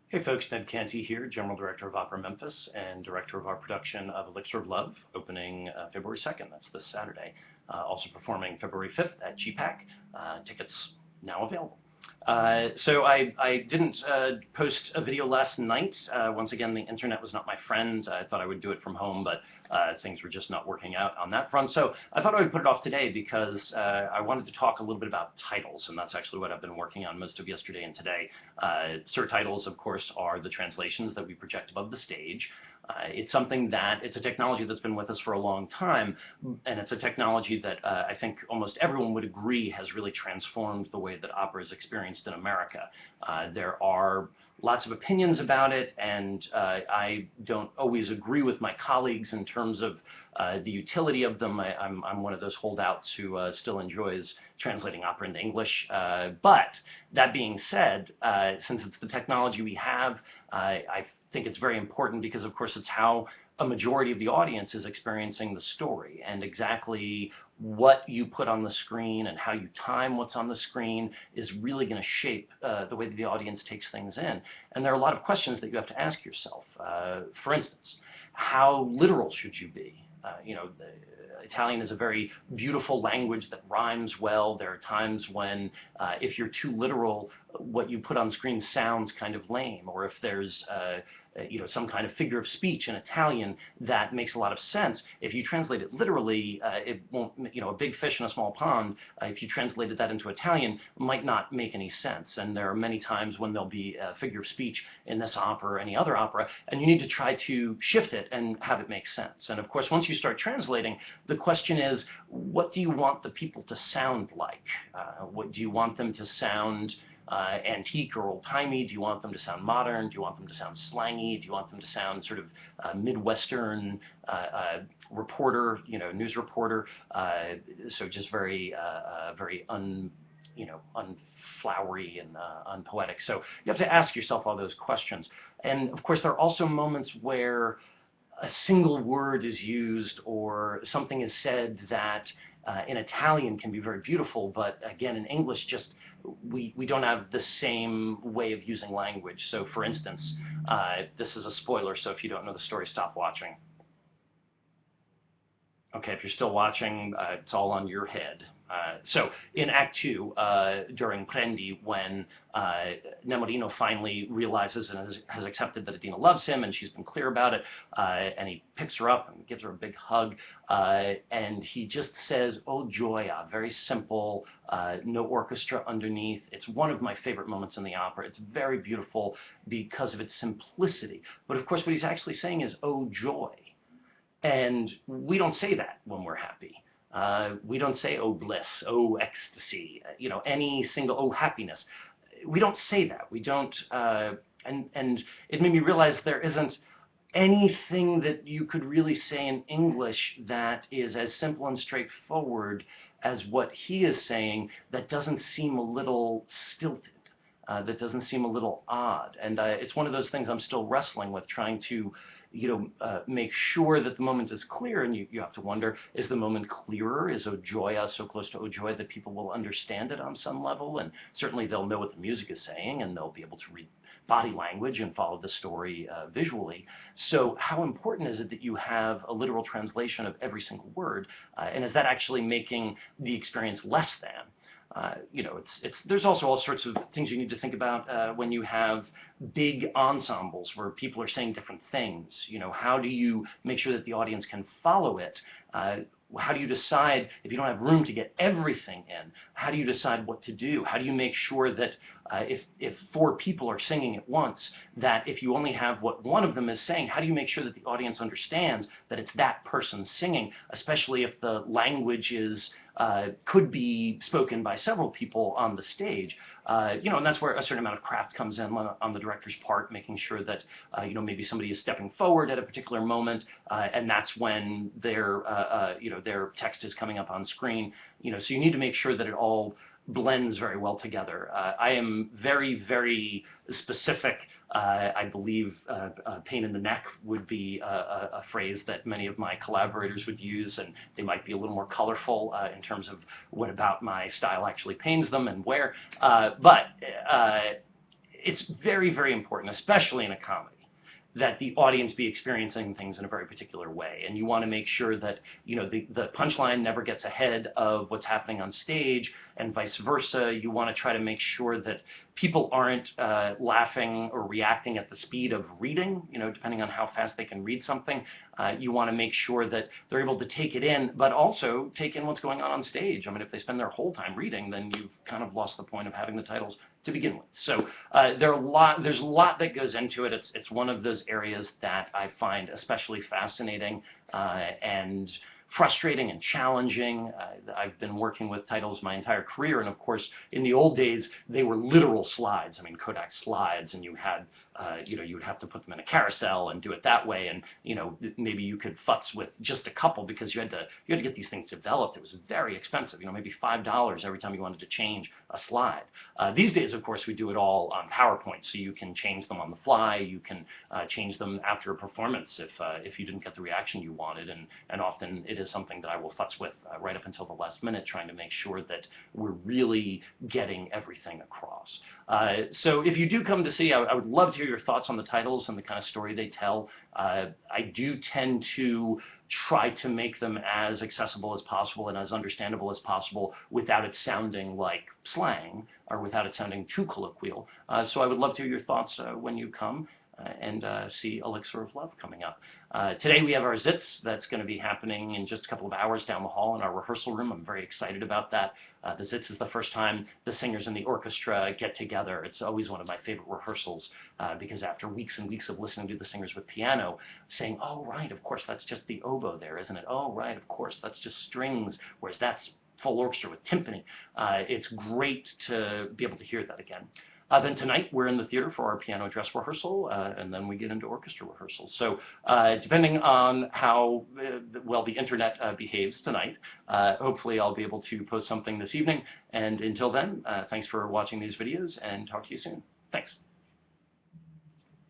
Hey folks, Ned Canty here, General Director of Opera Memphis and Director of our production of Elixir of Love, opening February 2nd. That's this Saturday. Also performing February 5th at GPAC. Tickets now available. So I didn't post a video last night. Once again, the internet was not my friend. I thought I would do it from home, but things were just not working out on that front. So I thought I would put it off today because I wanted to talk a little bit about titles, and that's actually what I've been working on most of yesterday and today. Surtitles, of course, are the translations that we project above the stage. It's a technology that's been with us for a long time, and it's a technology that I think almost everyone would agree has really transformed the way that opera is experienced in America. There are lots of opinions about it, and I don't always agree with my colleagues in terms of the utility of them. I'm one of those holdouts who still enjoys translating opera into English. But that being said, since it's the technology we have, I think it's very important because, of course, it's how a majority of the audience is experiencing the story, and exactly what you put on the screen and how you time what's on the screen is really going to shape the way that the audience takes things in. And there are a lot of questions that you have to ask yourself. For instance, how literal should you be? Italian is a very beautiful language that rhymes well. There are times when, if you're too literal, what you put on screen sounds kind of lame, or if there's some kind of figure of speech in Italian that makes a lot of sense. If you translate it literally, it won't, a big fish in a small pond, if you translated that into Italian, might not make any sense. And there are many times when there'll be a figure of speech in this opera or any other opera, and you need to try to shift it and have it make sense. And of course, once you start translating, the question is, what do you want the people to sound like? What do you want them to sound antique or old-timey? Do you want them to sound modern? Do you want them to sound slangy? Do you want them to sound sort of Midwestern reporter, news reporter? So just very, very unflowery and unpoetic. So you have to ask yourself all those questions. And of course, there are also moments where a single word is used or something is said that in Italian can be very beautiful, but again, in English, just we don't have the same way of using language. So for instance, this is a spoiler, so if you don't know the story, stop watching. Okay, if you're still watching, it's all on your head. So in Act 2, during Prendi, when Nemorino finally realizes and has accepted that Adina loves him, and she's been clear about it, and he picks her up and gives her a big hug, and he just says, "Oh gioia," very simple, no orchestra underneath. It's one of my favorite moments in the opera. It's very beautiful because of its simplicity. But of course, what he's actually saying is, "Oh joy." And we don't say that when we're happy. We don't say, "Oh bliss," "Oh ecstasy," any single, "Oh happiness." We don't say that. We don't, and it made me realize there isn't anything that you could really say in English that is as simple and straightforward as what he is saying that doesn't seem a little stilted. That doesn't seem a little odd. And it's one of those things I'm still wrestling with, trying to make sure that the moment is clear, and you have to wonder, is the moment clearer? Is O Gioia so close to O Joy that people will understand it on some level? And certainly they'll know what the music is saying, and they'll be able to read body language and follow the story visually. So how important is it that you have a literal translation of every single word? And is that actually making the experience less than? There's also all sorts of things you need to think about when you have big ensembles where people are saying different things. How do you make sure that the audience can follow it? How do you decide if you don't have room to get everything in? How do you decide what to do? How do you make sure that if four people are singing at once, that if you only have what one of them is saying, how do you make sure that the audience understands that it's that person singing, especially if the language is could be spoken by several people on the stage, and that's where a certain amount of craft comes in on the director's part, making sure that maybe somebody is stepping forward at a particular moment, and that's when their text is coming up on screen. So you need to make sure that it all blends very well together. I am very, very specific. I believe pain in the neck would be a phrase that many of my collaborators would use, and they might be a little more colorful in terms of what about my style actually pains them and where. But it's very, very important, especially in a comedy, that the audience be experiencing things in a very particular way. And you want to make sure that, the punchline never gets ahead of what's happening on stage, and vice versa. You want to try to make sure that people aren't laughing or reacting at the speed of reading, depending on how fast they can read something. You want to make sure that they're able to take it in, but also take in what's going on stage. I mean, if they spend their whole time reading, then you've kind of lost the point of having the titles to begin with. So there's a lot that goes into it. It's one of those areas that I find especially fascinating and frustrating and challenging. I've been working with titles my entire career, and of course, in the old days, they were literal slides. I mean, Kodak slides, and you had, you would have to put them in a carousel and do it that way, and maybe you could futz with just a couple because you had to get these things developed. It was very expensive, maybe $5 every time you wanted to change a slide. These days, of course, we do it all on PowerPoint, so you can change them on the fly. You can change them after a performance if you didn't get the reaction you wanted, and often it is something that I will futz with right up until the last minute, trying to make sure that we're really getting everything across. So if you do come to see, I would love to hear your thoughts on the titles and the kind of story they tell. I do tend to try to make them as accessible as possible and as understandable as possible without it sounding like slang or without it sounding too colloquial. So I would love to hear your thoughts when you come and see Elixir of Love coming up. Today we have our Zits. That's going to be happening in just a couple of hours down the hall in our rehearsal room. I'm very excited about that. The Zits is the first time the singers and the orchestra get together. It's always one of my favorite rehearsals because after weeks and weeks of listening to the singers with piano, saying, oh, right, of course, that's just the oboe there, isn't it? Oh, right, of course, that's just strings, whereas that's full orchestra with timpani. It's great to be able to hear that again. Then tonight we're in the theater for our piano dress rehearsal, and then we get into orchestra rehearsal. So depending on how well the internet behaves tonight, hopefully I'll be able to post something this evening. And until then, thanks for watching these videos, and talk to you soon. Thanks.